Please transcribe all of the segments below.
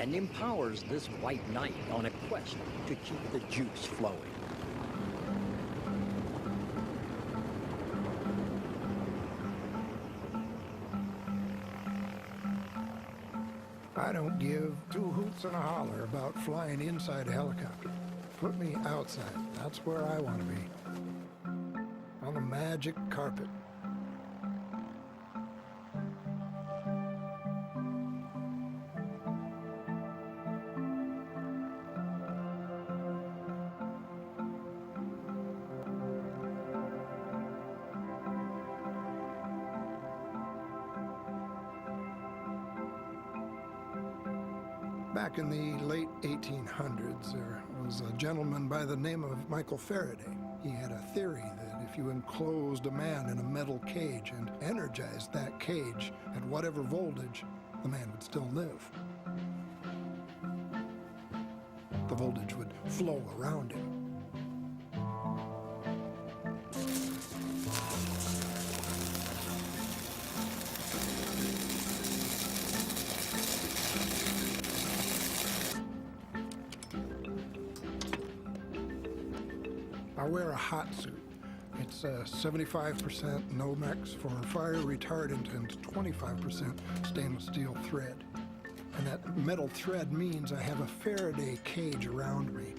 and empowers this white knight on a quest to keep the juice flowing. I don't give two hoots and a holler about flying inside a helicopter. Put me outside. That's where I want to be. On the magic carpet. Back in the late 1800s, there was a gentleman by the name of Michael Faraday. He had a theory that if you enclosed a man in a metal cage and energized that cage at whatever voltage, the man would still live. The voltage would flow around him. I wear a hot suit. It's 75% Nomex for fire retardant and 25% stainless steel thread. And that metal thread means I have a Faraday cage around me.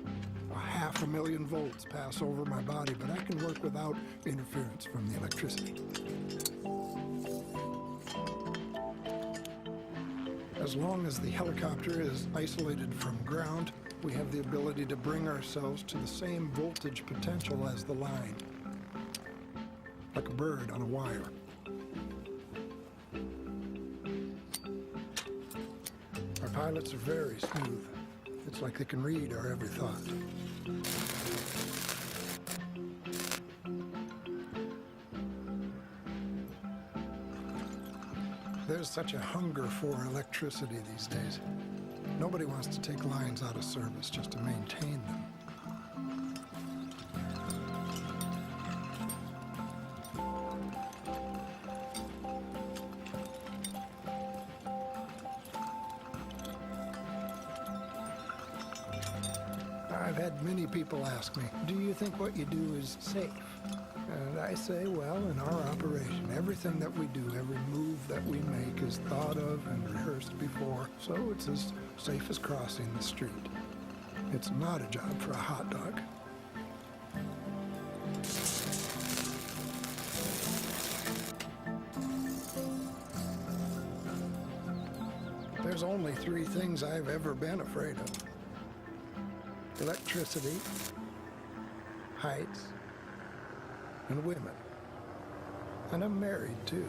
500,000 volts pass over my body, but I can work without interference from the electricity. As long as the helicopter is isolated from ground, we have the ability to bring ourselves to the same voltage potential as the line, like a bird on a wire. Our pilots are very smooth. It's like they can read our every thought. There's such a hunger for electricity these days. Nobody wants to take lines out of service just to maintain them. I've had many people ask me, do you think what you do is safe? And I say, well, in our operation, everything that we do, every move that we make is thought of and rehearsed before, so it's as safe as crossing the street. It's not a job for a hot dog. There's only three things I've ever been afraid of: electricity, heights, and women. And I'm married, too.